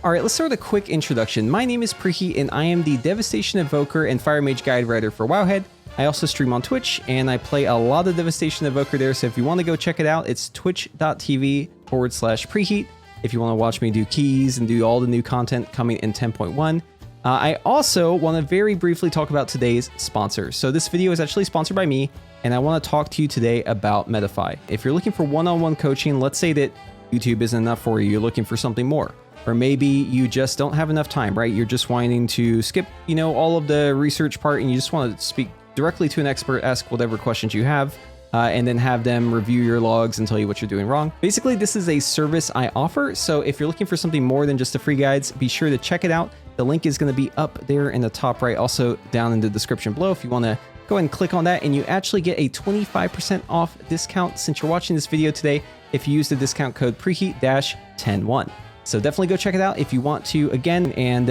Alright, let's start with a quick introduction. My name is Preheat and I am the Devastation Evoker and Fire Mage Guide Writer for Wowhead. I also stream on Twitch and I play a lot of Devastation Evoker there, so if you want to go check it out, it's twitch.tv/Preheat if you want to watch me do keys and do all the new content coming in 10.1. I also want to very briefly talk about today's sponsor. So this video is actually sponsored by me, and I want to talk to you today about Metafy. If you're looking for one-on-one coaching, let's say that YouTube isn't enough for you, you're looking for something more. Or maybe you just don't have enough time, right? You're just wanting to skip, all of the research part and you just want to speak directly to an expert, ask whatever questions you have, and then have them review your logs and tell you what you're doing wrong. Basically, this is a service I offer. So if you're looking for something more than just the free guides, be sure to check it out. The link is going to be up there in the top right, also down in the description below if you want to go ahead and click on that, and you actually get a 25% off discount since you're watching this video today if you use the discount code Preheat-101. So definitely go check it out if you want to again, and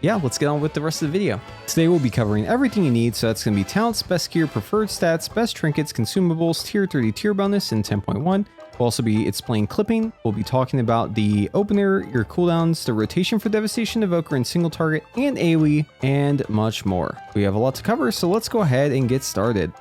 yeah, let's get on with the rest of the video. Today we'll be covering everything you need, so that's going to be talents, best gear, preferred stats, best trinkets, consumables, tier 30 tier bonus in 10.1. We'll also be explaining clipping, we'll be talking about the opener, your cooldowns, the rotation for Devastation Evoker and single target, and AoE, and much more. We have a lot to cover, so let's go ahead and get started.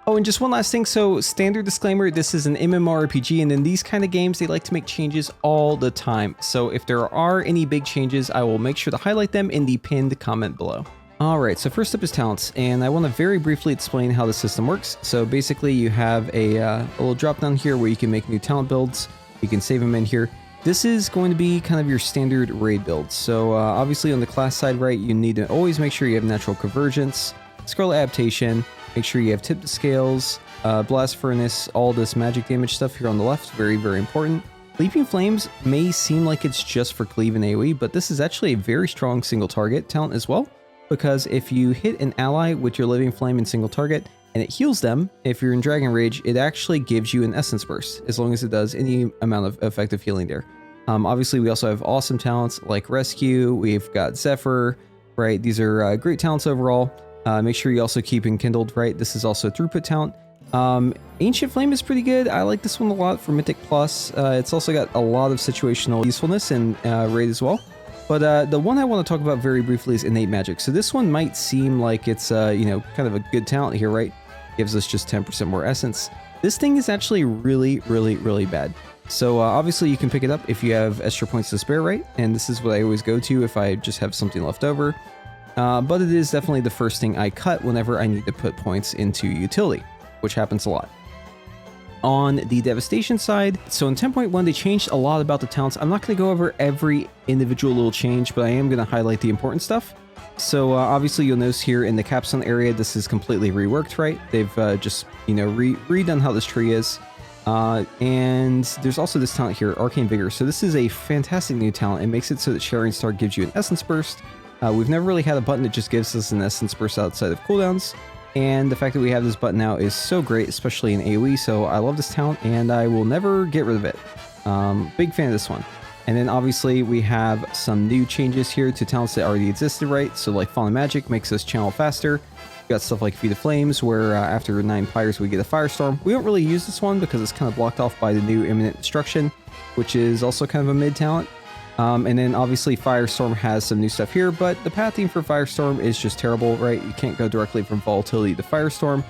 Oh, and just one last thing, so standard disclaimer, this is an MMORPG, and in these kind of games, they like to make changes all the time. So if there are any big changes, I will make sure to highlight them in the pinned comment below. Alright, so first up is talents, and I want to very briefly explain how the system works. So basically, you have a little drop down here where you can make new talent builds. You can save them in here. This is going to be kind of your standard raid build. So obviously on the class side, right, you need to always make sure you have natural convergence, scroll adaptation, make sure you have tip scales, blast furnace, all this magic damage stuff here on the left, very, very important. Leaping Flames may seem like it's just for Cleave and AoE, but this is actually a very strong single target talent as well, because if you hit an ally with your Living Flame and single target, and it heals them, if you're in Dragon Rage, it actually gives you an Essence Burst, as long as it does any amount of effective healing there. Obviously, we also have awesome talents like Rescue, we've got Zephyr, right? These are great talents overall. Make sure you also keep Enkindled, right? This is also a throughput talent. Ancient Flame is pretty good. I like this one a lot for Mythic Plus. It's also got a lot of situational usefulness in Raid as well. But the one I want to talk about very briefly is Innate Magic. So this one might seem like it's, kind of a good talent here, right? Gives us just 10% more essence. This thing is actually really, really, really bad. So obviously you can pick it up if you have extra points to spare, right? And this is what I always go to if I just have something left over. But it is definitely the first thing I cut whenever I need to put points into utility, which happens a lot. On the Devastation side, so in 10.1 they changed a lot about the talents. I'm not going to go over every individual little change, but I am going to highlight the important stuff. So obviously you'll notice here in the capstone area, this is completely reworked, right? They've just, redone how this tree is. And there's also this talent here, Arcane Vigor. So this is a fantastic new talent. It makes it so that Sharing Star gives you an Essence Burst. We've never really had a button that just gives us an Essence Burst outside of cooldowns. And the fact that we have this button now is so great, especially in AoE, so I love this talent, and I will never get rid of it. Big fan of this one. And then obviously we have some new changes here to talents that already existed, right? So like Fallen Magic makes us channel faster. We've got stuff like Feed of Flames, where after 9 Pyres we get a Firestorm. We don't really use this one because it's kind of blocked off by the new Imminent Destruction, which is also kind of a mid talent. And then obviously Firestorm has some new stuff here, but the pathing for Firestorm is just terrible, right? You can't go directly from Volatility to Firestorm,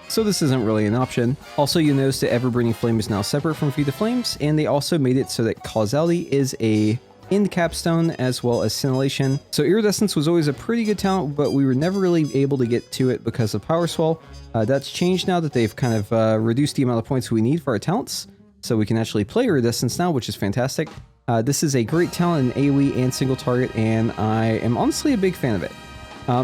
so this isn't really an option. Also, you notice that Ever-Burning Flame is now separate from Feed the Flames, and they also made it so that Causality is a end capstone as well as Scintillation. So Iridescence was always a pretty good talent, but we were never really able to get to it because of Power Swell. That's changed now that they've kind of reduced the amount of points we need for our talents, so we can actually play Iridescence now, which is fantastic. This is a great talent in AoE and single target, and I am honestly a big fan of it.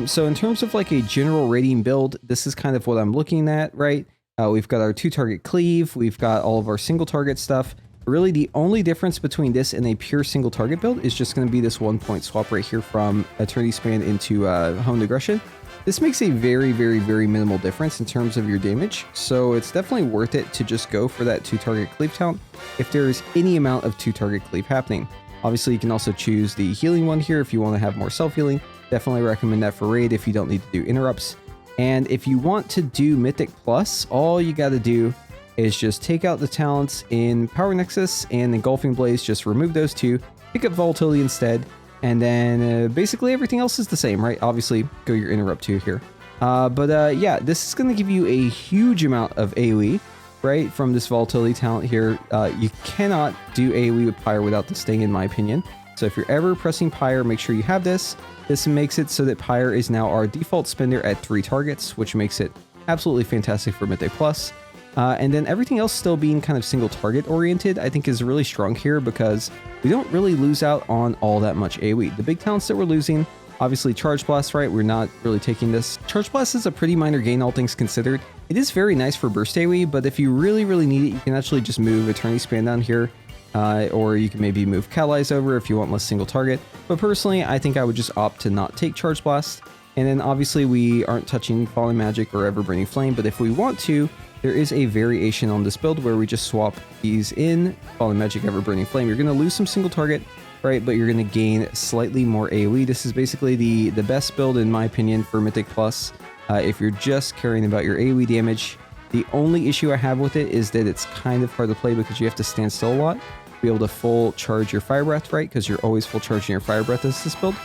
So in terms of like a general rating build, this is kind of what I'm looking at, right? We've got our 2-target Cleave, we've got all of our single target stuff. Really, the only difference between this and a pure single target build is just going to be this 1-point swap right here from Eternity Span into Honed Aggression. This makes a very, very, very minimal difference in terms of your damage, so it's definitely worth it to just go for that 2-target Cleave talent if there's any amount of 2-target Cleave happening. Obviously, you can also choose the healing one here if you want to have more self-healing. Definitely recommend that for raid if you don't need to do interrupts. And if you want to do Mythic Plus, all you got to do is just take out the talents in Power Nexus and Engulfing Blaze, just remove those two, pick up Volatility instead, And then basically everything else is the same, right? Obviously, go your Interrupt 2 here. Yeah, this is going to give you a huge amount of AoE, right? From this Volatility talent here. You cannot do AoE with Pyre without this thing, in my opinion. So if you're ever pressing Pyre, make sure you have this. This makes it so that Pyre is now our default spender at 3 targets, which makes it absolutely fantastic for Mythic Plus. And then everything else still being kind of single target oriented, I think is really strong here because we don't really lose out on all that much AoE. The big talents that we're losing, obviously Charge Blast, right? We're not really taking this. Charge Blast is a pretty minor gain, all things considered. It is very nice for burst AoE, but if you really need it, you can actually just move Eternity Span down here. Or you can maybe move Catalyze over if you want less single target. But personally, I think I would just opt to not take Charge Blast. And then obviously we aren't touching Falling Magic or Ever-Burning Flame, but if we want to, there is a variation on this build where we just swap these in, Falling Magic, Ever-Burning Flame. You're going to lose some single target, right? But you're going to gain slightly more AoE. This is basically the best build, in my opinion, for Mythic Plus. If you're just caring about your AoE damage. The only issue I have with it is that it's kind of hard to play because you have to stand still a lot. Be able to full charge your Fire Breath, right? Because you're always full charging your Fire Breath as this build.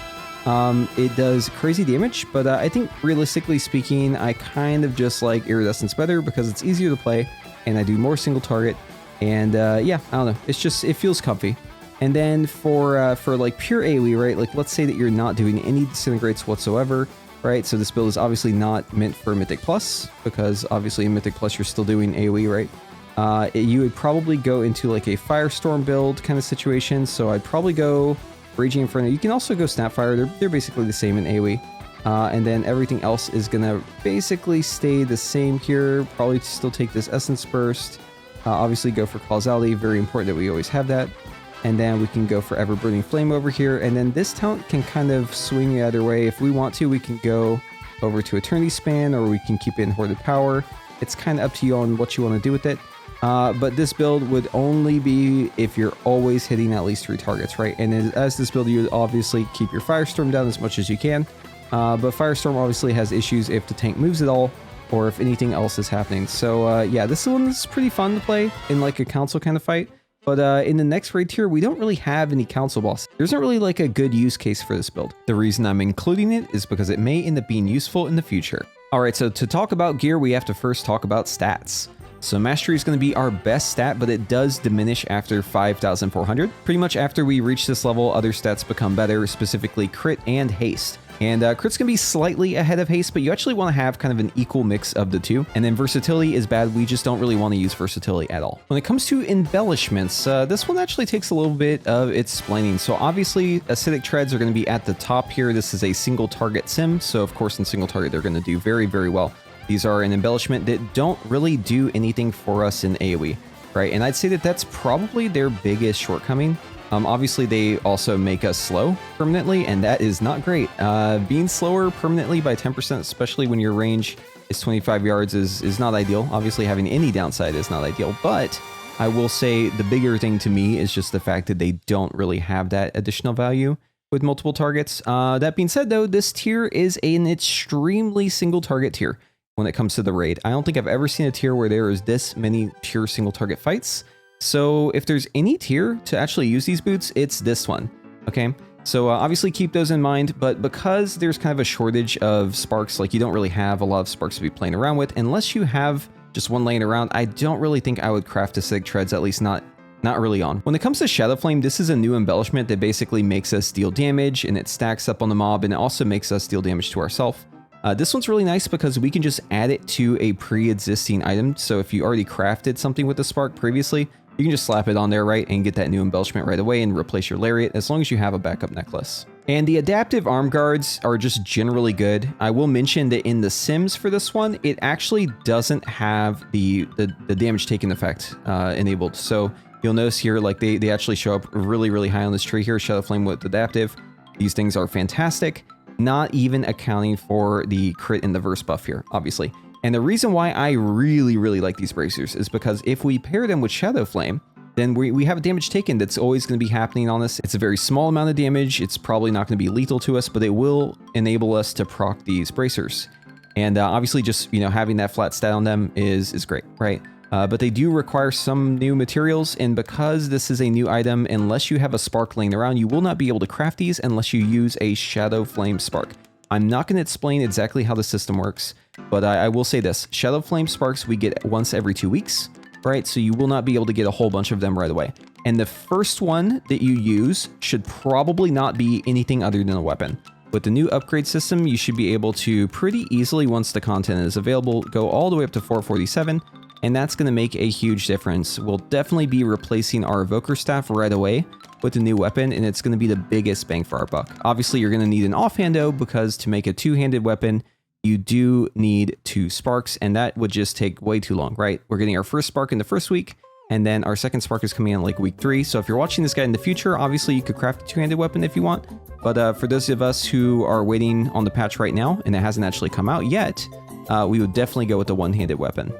It does crazy damage, but I think realistically speaking, I kind of just like Iridescence better because it's easier to play and I do more single target. And yeah, I don't know. It's just, it feels comfy. And then for like pure AoE, right? Like let's say that you're not doing any Disintegrates whatsoever, right? So this build is obviously not meant for Mythic Plus because obviously in Mythic Plus you're still doing AoE, right? You would probably go into like a Firestorm build kind of situation. So I'd probably go Raging Inferno. You can also go Snapfire. They're basically the same in AoE. And then everything else is going to basically stay the same here. Probably still take this Essence Burst. Obviously go for Causality. Very important that we always have that. And then we can go for Ever-Burning Flame over here. And then this talent can kind of swing either way. If we want to, we can go over to Eternity Span or we can keep it in Hoarded Power. It's kind of up to you on what you want to do with it. But this build would only be if you're always hitting at least 3 targets, right? And as this build, you would obviously keep your Firestorm down as much as you can. But Firestorm obviously has issues if the tank moves at all or if anything else is happening. So yeah, this one is pretty fun to play in like a council kind of fight. But in the next raid tier, we don't really have any council boss. There isn't really like a good use case for this build. The reason I'm including it is because it may end up being useful in the future. All right, so to talk about gear, we have to first talk about stats. So Mastery is going to be our best stat, but it does diminish after 5,400. Pretty much after we reach this level, other stats become better, specifically Crit and Haste. And Crit's going to be slightly ahead of Haste, but you actually want to have kind of an equal mix of the two. And then Versatility is bad. We just don't really want to use Versatility at all. When it comes to Embellishments, this one actually takes a little bit of explaining. So obviously, Acidic Treads are going to be at the top here. This is a single target sim. So of course, in single target, they're going to do very, very well. These are an embellishment that don't really do anything for us in AoE, right? And I'd say that that's probably their biggest shortcoming. Obviously, they also make us slow permanently, and that is not great. Being slower permanently by 10%, especially when your range is 25 yards, is not ideal. Obviously, having any downside is not ideal, but I will say the bigger thing to me is just the fact that they don't really have that additional value with multiple targets. That being said, though, this tier is an extremely single target tier. When it comes to the raid, I don't think I've ever seen a tier where there is this many pure single target fights. So if there's any tier to actually use these boots, it's this one. Okay, so obviously keep those in mind, but because there's kind of a shortage of sparks, like you don't really have a lot of sparks to be playing around with, unless you have just one laying around, I don't really think I would craft Acidic Treads, at least not early on. When it comes to Shadow Flame, this is a new embellishment that basically makes us deal damage and it stacks up on the mob and it also makes us deal damage to ourselves. This one's really nice because we can just add it to a pre-existing item. So if you already crafted something with the spark previously, you can just slap it on there, right, and get that new embellishment right away and replace your lariat as long as you have a backup necklace. And the adaptive arm guards are just generally good. I will mention that in the sims for this one, it actually doesn't have the damage taken effect enabled. So you'll notice here, like they actually show up really, really high on this tree here, Shadow Flame with adaptive. These things are fantastic. Not even accounting for the crit and the verse buff here, obviously. And the reason why I really, really like these bracers is because if we pair them with Shadow Flame, then we have a damage taken that's always going to be happening on us. It's a very small amount of damage. It's probably not going to be lethal to us, but it will enable us to proc these bracers. And obviously just, you know, having that flat stat on them is great, right? But they do require some new materials, and because this is a new item, unless you have a spark laying around, you will not be able to craft these unless you use a Shadow Flame Spark. I'm not going to explain exactly how the system works, but I will say this. Shadow Flame Sparks we get once every 2 weeks, right? So you will not be able to get a whole bunch of them right away. And the first one that you use should probably not be anything other than a weapon. With the new upgrade system, you should be able to pretty easily, once the content is available, go all the way up to 447, and that's going to make a huge difference. We'll definitely be replacing our Evoker Staff right away with the new weapon, and it's going to be the biggest bang for our buck. Obviously, you're going to need an offhand though, because to make a two-handed weapon, you do need 2 sparks, and that would just take way too long, right? We're getting our first spark in the first week, and then our second spark is coming in like week 3. So if you're watching this guide in the future, obviously you could craft a two-handed weapon if you want. But for those of us who are waiting on the patch right now, and it hasn't actually come out yet, we would definitely go with the one-handed weapon.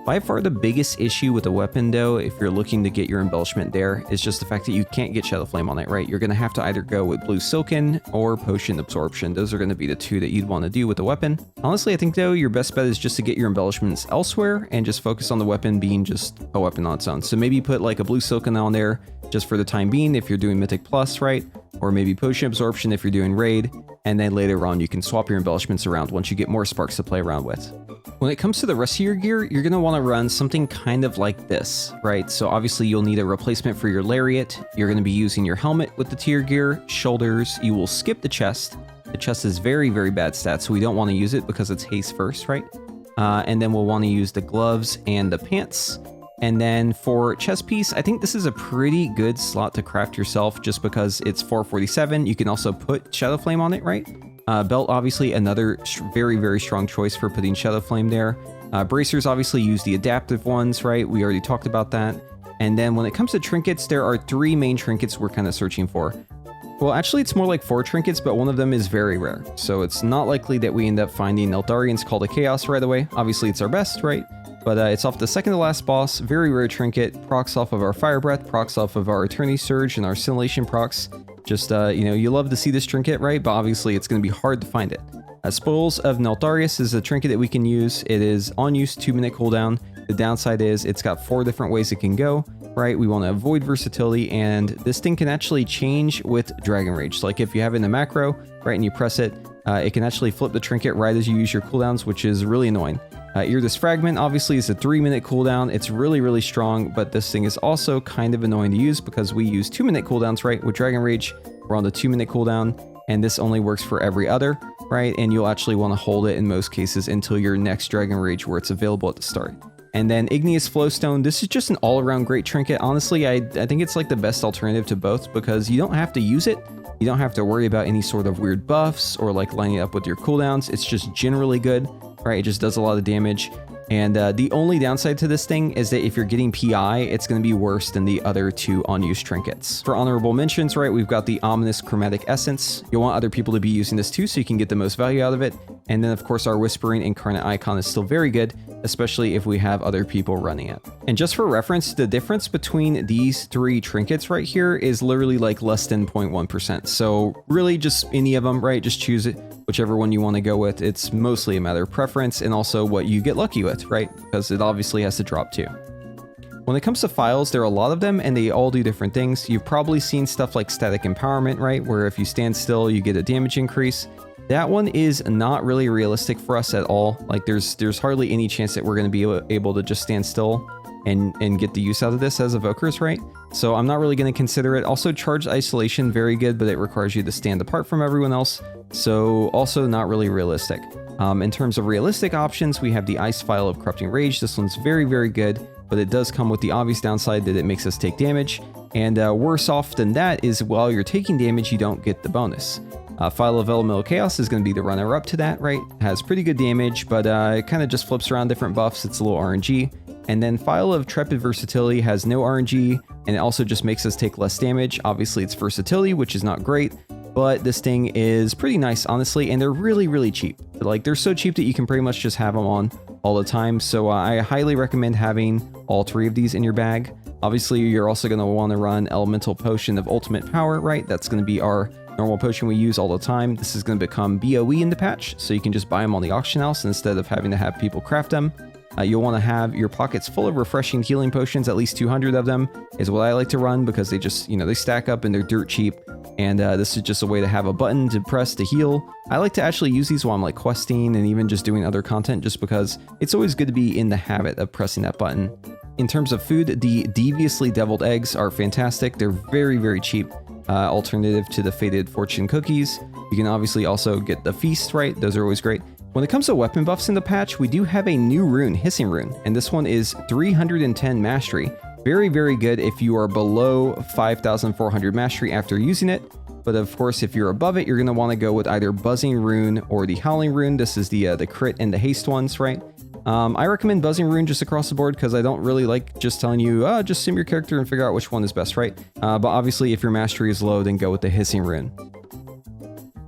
By far the biggest issue with the weapon though, if you're looking to get your embellishment there, is just the fact that you can't get Shadow Flame on it, right? You're going to have to either go with Blue Silken or Potion Absorption. Those are going to be the 2 that you'd want to do with the weapon. Honestly, I think though, your best bet is just to get your embellishments elsewhere and just focus on the weapon being just a weapon on its own. So maybe put like a Blue Silken on there just for the time being if you're doing Mythic Plus, right? Or maybe Potion Absorption if you're doing Raid, and then later on you can swap your embellishments around once you get more sparks to play around with. When it comes to the rest of your gear, you're going to want to run something kind of like this, right? So obviously you'll need a replacement for your lariat. You're going to be using your helmet with the tier gear, shoulders. You will skip the chest. The chest is very, very bad stats, so we don't want to use it because it's haste first, right? And then we'll want to use the gloves and the pants. And then for chest piece, I think this is a pretty good slot to craft yourself just because it's 447. You can also put Shadow Flame on it, right? Belt, obviously, another very, very strong choice for putting Shadow Flame there. Bracers, obviously, use the adaptive ones, right? We already talked about that. And then when it comes to trinkets, there are 3 main trinkets we're kind of searching for. Well, actually, it's more like 4 trinkets, but one of them is very rare. So it's not likely that we end up finding Eldarian's Call to Chaos right away. Obviously, it's our best, right? But it's off the second to last boss, very rare trinket, procs off of our Fire Breath, procs off of our Eternity Surge and our Scintillation procs. Just, you know, you love to see this trinket, right? But obviously it's going to be hard to find it. Spoils of Neltharius is a trinket that we can use. It is on use 2-minute cooldown. The downside is it's got 4 different ways it can go, right? We want to avoid versatility, and this thing can actually change with Dragon Rage. Like if you have it in a macro, right, and you press it, it can actually flip the trinket right as you use your cooldowns, which is really annoying. Iridus Fragment obviously is a 3-minute cooldown. It's really, really strong, but this thing is also kind of annoying to use because we use 2-minute cooldowns, right? With Dragon Rage, we're on the 2-minute cooldown, and this only works for every other, right? And you'll actually want to hold it in most cases until your next Dragon Rage where it's available at the start. And then Igneous Flowstone, this is just an all-around great trinket. Honestly, I think it's like the best alternative to both because you don't have to use it. You don't have to worry about any sort of weird buffs or like lining up with your cooldowns. It's just generally good, right? It just does a lot of damage. And the only downside to this thing is that if you're getting PI, it's going to be worse than the other 2 on-use trinkets. For honorable mentions, right, we've got the Ominous Chromatic Essence. You'll want other people to be using this too so you can get the most value out of it. And then, of course, our Whispering Incarnate Icon is still very good, especially if we have other people running it. And just for reference, the difference between these 3 trinkets right here is literally like less than 0.1%. So really just any of them, right? Just choose it, whichever one you want to go with. It's mostly a matter of preference and also what you get lucky with, right? Because it obviously has to drop too. When it comes to files, there are a lot of them and they all do different things. You've probably seen stuff like Static Empowerment, right? Where if you stand still, you get a damage increase. That one is not really realistic for us at all. Like there's hardly any chance that we're going to be able to just stand still and get the use out of this as evokers, right? So I'm not really going to consider it. Also, Charged Isolation, very good, but it requires you to stand apart from everyone else. So also not really realistic. In terms of realistic options, we have the Ice File of Corrupting Rage. This one's very, very good, but it does come with the obvious downside that it makes us take damage. And worse off than that is while you're taking damage, you don't get the bonus. File of Elemental Chaos is going to be the runner-up to that, right? Has pretty good damage, but it kind of just flips around different buffs. It's a little RNG. And then File of Trepid Versatility has no RNG, and it also just makes us take less damage. Obviously, it's versatility, which is not great, but this thing is pretty nice, honestly, and they're really, really cheap. Like, they're so cheap that you can pretty much just have them on all the time. So I highly recommend having all 3 of these in your bag. Obviously, you're also going to want to run Elemental Potion of Ultimate Power, right? That's going to be our normal potion we use all the time. This is going to become BOE in the patch, so you can just buy them on the auction house instead of having to have people craft them. You'll want to have your pockets full of refreshing healing potions, at least 200 of them is what I like to run, because they just, they stack up and they're dirt cheap. And this is just a way to have a button to press to heal. I like to actually use these while I'm like questing and even just doing other content, just because it's always good to be in the habit of pressing that button. In terms of food, the deviously deviled eggs are fantastic. They're very, very cheap alternative to the Fated Fortune cookies. You can obviously also get the feast, right? Those are always great. When it comes to weapon buffs in the patch, we do have a new rune, Hissing Rune, and this one is 310 mastery. Very, very good if you are below 5,400 mastery after using it. But of course, if you're above it, you're going to want to go with either Buzzing Rune or the Howling Rune. This is the crit and the haste ones, right? I recommend Buzzing Rune just across the board because I don't really like just telling you, just sim your character and figure out which one is best, right? But obviously, if your mastery is low, then go with the Hissing Rune.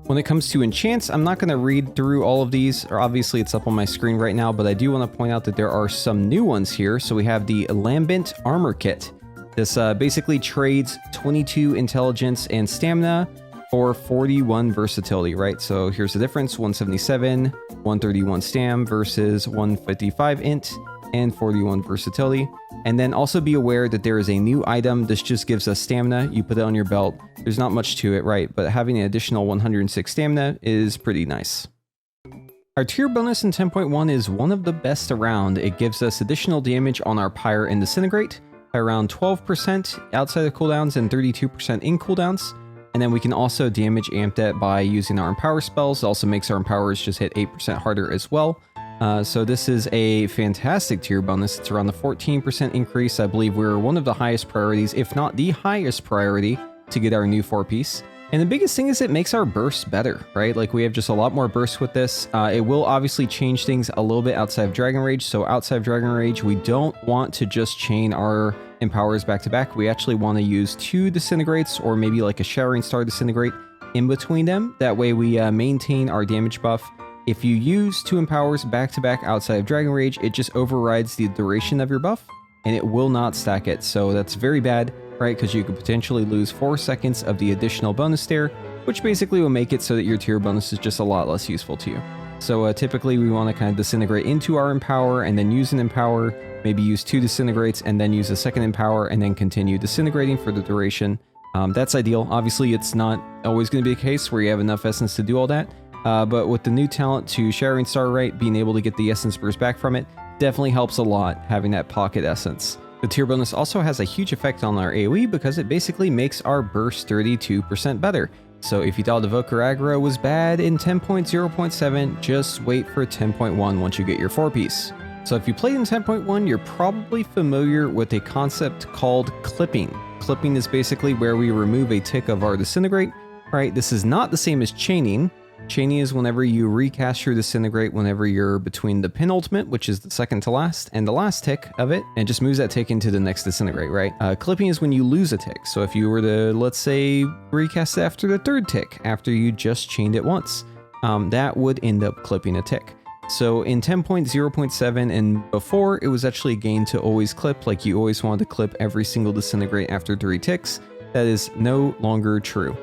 When it comes to enchants, I'm not going to read through all of these, or obviously it's up on my screen right now, but I do want to point out that there are some new ones here. So we have the Lambent Armor Kit. This basically trades 22 intelligence and stamina for 41 versatility, right? So here's the difference, 177, 131 stam versus 155 int and 41 versatility. And then also be aware that there is a new item. This just gives us stamina. You put it on your belt. There's not much to it, right? But having an additional 106 stamina is pretty nice. Our tier bonus in 10.1 is one of the best around. It gives us additional damage on our Pyre and Disintegrate by around 12% outside of cooldowns and 32% in cooldowns. And then we can also damage amp that by using our Empower spells. It also makes our Empowers just hit 8% harder as well. So this is a fantastic tier bonus. It's around the 14% increase. I believe we're one of the highest priorities, if not the highest priority, to get our new 4-piece. And the biggest thing is it makes our bursts better, right? Like we have just a lot more bursts with this. It will obviously change things a little bit outside of Dragon Rage. So outside of Dragon Rage, we don't want to just chain our Empowers back to back. We actually want to use 2 Disintegrates or maybe like a Shattering Star Disintegrate in between them. That way we maintain our damage buff. If you use 2 Empowers back to back outside of Dragon Rage, it just overrides the duration of your buff and it will not stack it. So that's very bad, right? Because you could potentially lose 4 seconds of the additional bonus there, which basically will make it so that your tier bonus is just a lot less useful to you. So typically we want to kind of disintegrate into our Empower and then use an Empower, maybe use 2 Disintegrates and then use a second Empower and then continue disintegrating for the duration. That's ideal. Obviously, it's not always going to be a case where you have enough essence to do all that. But with the new talent to Shattering Star, right, being able to get the essence burst back from it definitely helps a lot, having that pocket essence. The tier bonus also has a huge effect on our AoE because it basically makes our burst 32% better. So if you thought Evoker aggro was bad in 10.0.7, just wait for 10.1 once you get your 4-piece. So if you played in 10.1, you're probably familiar with a concept called clipping. Clipping is basically where we remove a tick of our Disintegrate, right? This is not the same as chaining. Chaining is whenever you recast your Disintegrate whenever you're between the penultimate, which is the second to last, and the last tick of it, and just moves that tick into the next Disintegrate, right? Clipping is when you lose a tick. So if you were to, let's say, recast it after the 3rd tick, after you just chained it once, that would end up clipping a tick. So in 10.0.7 and before, it was actually a gain to always clip, like you always wanted to clip every single Disintegrate after 3 ticks. That is no longer true.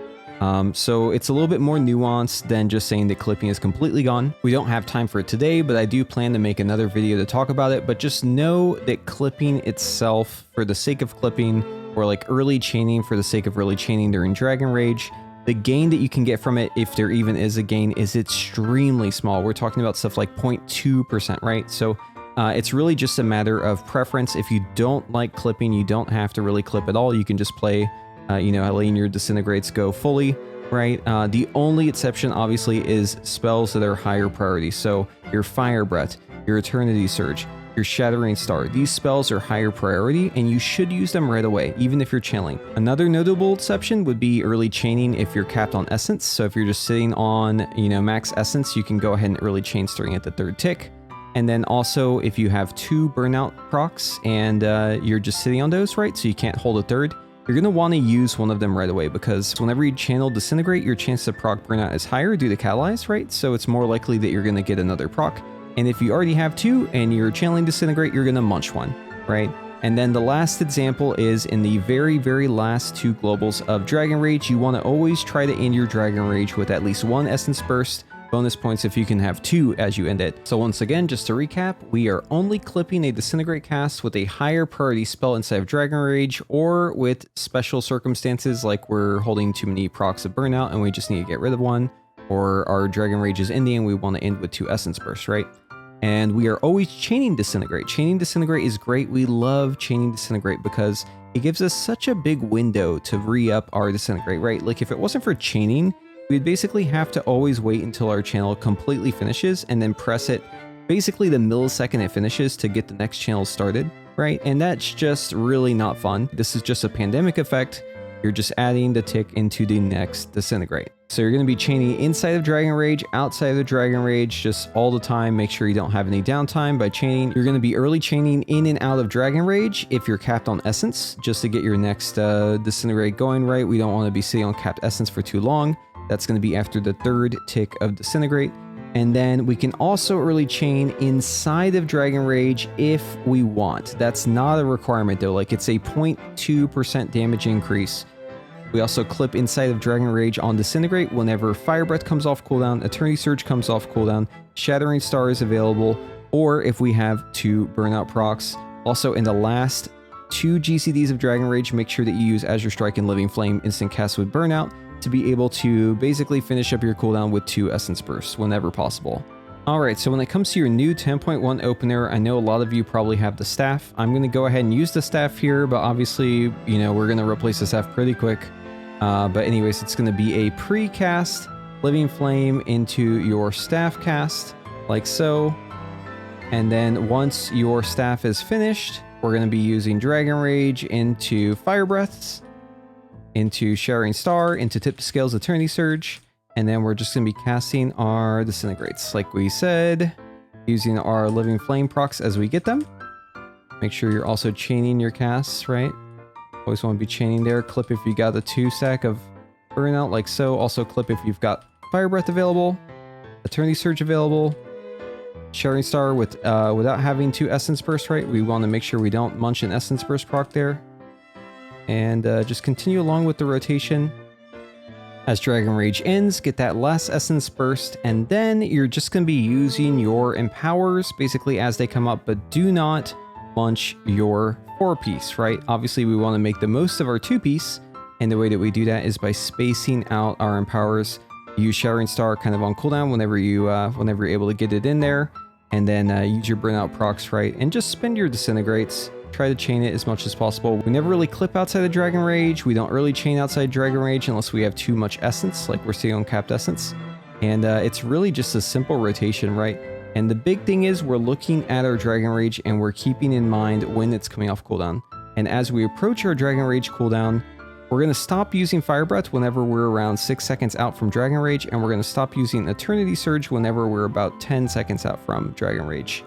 So it's a little bit more nuanced than just saying that clipping is completely gone. We don't have time for it today, but I do plan to make another video to talk about it. But just know that clipping itself, for the sake of clipping, or like early chaining for the sake of early chaining during Dragon Rage, the gain that you can get from it, if there even is a gain, is extremely small. We're talking about stuff like 0.2%, right? So it's really just a matter of preference. If you don't like clipping, you don't have to really clip at all. You can just play letting your Disintegrates go fully, right? The only exception, obviously, is spells that are higher priority. So your Fire Breath, your Eternity Surge, your Shattering Star. These spells are higher priority, and you should use them right away, even if you're chilling. Another notable exception would be early chaining if you're capped on Essence. So if you're just sitting on, max Essence, you can go ahead and early chain starting at the 3rd tick. And then also, if you have 2 Burnout procs and you're just sitting on those, right? So you can't hold a 3rd. You're going to want to use one of them right away because whenever you channel Disintegrate, your chance to proc Burnout is higher due to Catalyze, right? So it's more likely that you're going to get another proc. And if you already have 2 and you're channeling Disintegrate, you're going to munch one, right? And then the last example is in the very, very last 2 globals of Dragon Rage. You want to always try to end your Dragon Rage with at least 1 Essence Burst bonus points if you can have 2 as you end it. So once again, just to recap, we are only clipping a Disintegrate cast with a higher priority spell inside of Dragon Rage, or with special circumstances like we're holding too many procs of Burnout and we just need to get rid of one, or our Dragon Rage is ending and we want to end with 2 Essence Bursts, right? And we are always chaining Disintegrate. Chaining Disintegrate is great. We love chaining Disintegrate because it gives us such a big window to re-up our Disintegrate, right? Like if it wasn't for chaining, we'd basically have to always wait until our channel completely finishes and then press it basically the millisecond it finishes to get the next channel started, right? And that's just really not fun. This is just a pandemic effect. You're just adding the tick into the next Disintegrate. So you're going to be chaining inside of Dragon Rage, outside of the Dragon Rage, just all the time. Make sure you don't have any downtime by chaining. You're going to be early chaining in and out of Dragon Rage if you're capped on Essence, just to get your next Disintegrate going, right? We don't want to be sitting on capped Essence for too long. That's going to be after the 3rd tick of Disintegrate. And then we can also early chain inside of Dragon Rage if we want. That's not a requirement though, like it's a 0.2% damage increase. We also clip inside of Dragon Rage on Disintegrate whenever Fire Breath comes off cooldown, Eternity Surge comes off cooldown, Shattering Star is available, or if we have 2 Burnout procs. Also in the last 2 GCDs of Dragon Rage, make sure that you use Azure Strike and Living Flame instant cast with Burnout to be able to basically finish up your cooldown with 2 Essence Bursts whenever possible. Alright, so when it comes to your new 10.1 opener, I know a lot of you probably have the staff. I'm going to go ahead and use the staff here, but obviously, you know, we're going to replace the staff pretty quick. But anyways, it's going to be a pre-cast Living Flame into your staff cast, like so. And then once your staff is finished, we're going to be using Dragon Rage into Fire Breaths, into Shattering Star, into Tip the Scales Eternity Surge, and then we're just going to be casting our Disintegrates, like we said, using our Living Flame procs as we get them. Make sure you're also chaining your casts, right? Always want to be chaining there. Clip if you got a 2 stack of Burnout, like so. Also clip if you've got Fire Breath available, Eternity Surge available, Shattering Star with without having 2 Essence Burst, right? We want to make sure we don't munch an Essence Burst proc there. And just continue along with the rotation. As Dragon Rage ends, get that last Essence Burst, and then you're just going to be using your Empowers basically as they come up, but do not munch your 4-piece, right? Obviously, we want to make the most of our 2-piece, and the way that we do that is by spacing out our Empowers. Use Shattering Star kind of on cooldown whenever you're able to get it in there, and then use your Burnout procs, right? And just spend your Disintegrates. Try to chain it as much as possible. We never really clip outside of Dragon Rage. We don't really chain outside Dragon Rage unless we have too much Essence, like we're seeing on capped Essence. And it's really just a simple rotation, right? And the big thing is we're looking at our Dragon Rage and we're keeping in mind when it's coming off cooldown. And as we approach our Dragon Rage cooldown, we're going to stop using Fire Breath whenever we're around 6 seconds out from Dragon Rage, and we're going to stop using Eternity Surge whenever we're about 10 seconds out from Dragon Rage.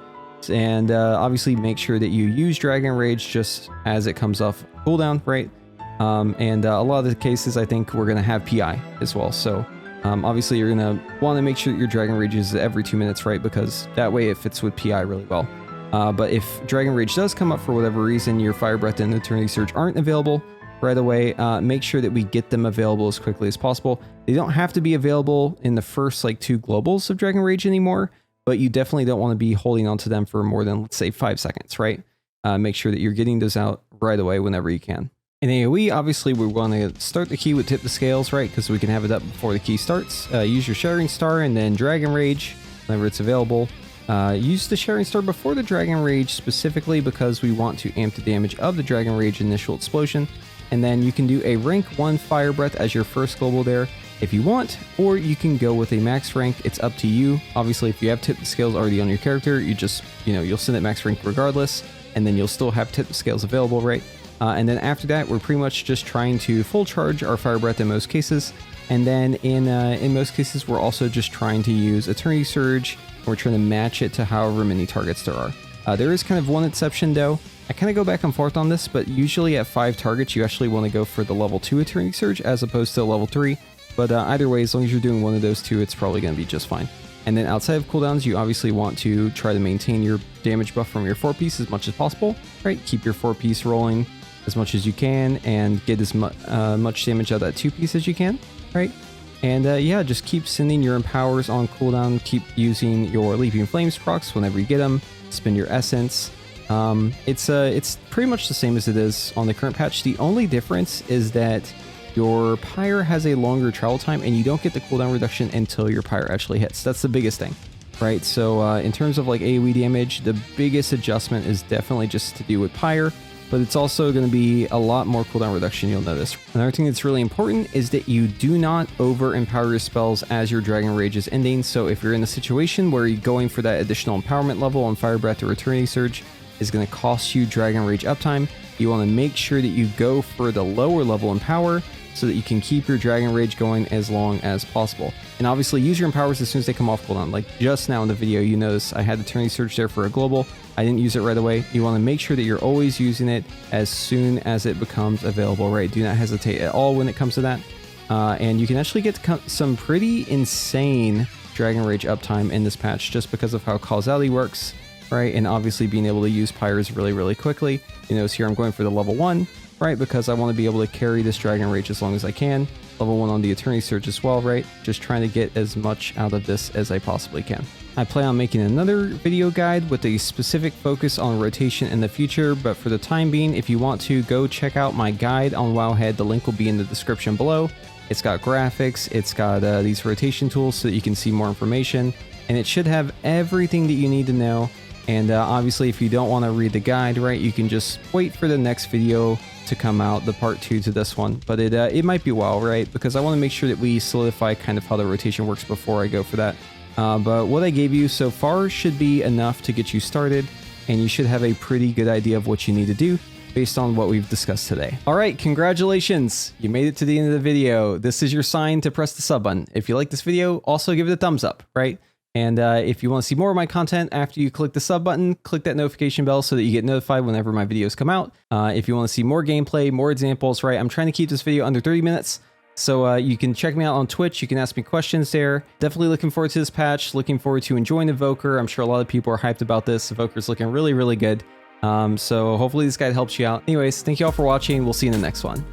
And obviously make sure that you use Dragon Rage just as it comes off cooldown, right? And a lot of the cases, I think we're going to have PI as well. So obviously you're going to want to make sure that your Dragon Rage is every 2 minutes, right? Because that way it fits with PI really well. But if Dragon Rage does come up for whatever reason, your Fire Breath and Eternity Surge aren't available right away, make sure that we get them available as quickly as possible. They don't have to be available in the first like 2 globals of Dragon Rage anymore, but you definitely don't want to be holding on to them for more than, let's say, 5 seconds, right? Make sure that you're getting those out right away whenever you can. In AoE, obviously, we want to start the key with Tip the Scales, right? Because we can have it up before the key starts. Use your Shattering Star and then Dragon Rage whenever it's available. Use the Shattering Star before the Dragon Rage specifically because we want to amp the damage of the Dragon Rage initial explosion. And then you can do a rank 1 Fire Breath as your first global there if you want, or you can go with a max rank. It's up to you. Obviously, if you have Tip the Scales already on your character, you just, you'll send it max rank regardless, and then you'll still have Tip the Scales available, right? And then after that, we're pretty much just trying to full charge our Fire Breath in most cases. And then in most cases, we're also just trying to use Eternity Surge, and we're trying to match it to however many targets there are. There is kind of one exception though. I kind of go back and forth on this, but usually at 5 targets, you actually want to go for the level 2 Eternity Surge as opposed to level 3. But either way, as long as you're doing one of those 2, it's probably going to be just fine. And then outside of cooldowns, you obviously want to try to maintain your damage buff from your 4-piece as much as possible, right? Keep your 4-piece rolling as much as you can and get as much damage out of that 2-piece as you can, right? And yeah, just keep sending your empowers on cooldown. Keep using your Leaping Flames procs whenever you get them. Spend your essence. It's pretty much the same as it is on the current patch. The only difference is that your Pyre has a longer travel time, and you don't get the cooldown reduction until your Pyre actually hits. That's the biggest thing, right? So in terms of like AoE damage, the biggest adjustment is definitely just to do with Pyre, but it's also going to be a lot more cooldown reduction, you'll notice. Another thing that's really important is that you do not over empower your spells as your Dragon Rage is ending. So if you're in a situation where you're going for that additional empowerment level on Fire Breath or Eternity Surge is going to cost you Dragon Rage uptime, you want to make sure that you go for the lower level empower so that you can keep your Dragon Rage going as long as possible. And obviously use your empowers as soon as they come off cooldown. Like just now in the video, you notice I had the Eternity Surge there for a global. I didn't use it right away. You want to make sure that you're always using it as soon as it becomes available, right? Do not hesitate at all when it comes to that. And you can actually get some pretty insane Dragon Rage uptime in this patch just because of how causality works, right? And obviously being able to use Pyres really, really quickly. You notice here I'm going for the level 1, right? Because I want to be able to carry this Dragon Rage as long as I can. Level 1 on the Eternity Surge as well, right? Just trying to get as much out of this as I possibly can. I plan on making another video guide with a specific focus on rotation in the future, but for the time being, if you want to, go check out my guide on Wowhead. The link will be in the description below. It's got graphics, it's got these rotation tools so that you can see more information, and it should have everything that you need to know. And obviously, if you don't want to read the guide, right, you can just wait for the next video to come out, the part 2 to this one. But it might be a while, right? Because I want to make sure that we solidify kind of how the rotation works before I go for that. But what I gave you so far should be enough to get you started, and you should have a pretty good idea of what you need to do based on what we've discussed today. All right, congratulations. You made it to the end of the video. This is your sign to press the sub button. If you like this video, also give it a thumbs up, right? And if you want to see more of my content after you click the sub button, click that notification bell so that you get notified whenever my videos come out. If you want to see more gameplay, more examples, right? I'm trying to keep this video under 30 minutes. So you can check me out on Twitch. You can ask me questions there. Definitely looking forward to this patch. Looking forward to enjoying Evoker. I'm sure a lot of people are hyped about this. Evoker's looking really, really good. So hopefully this guide helps you out. Anyways, thank you all for watching. We'll see you in the next one.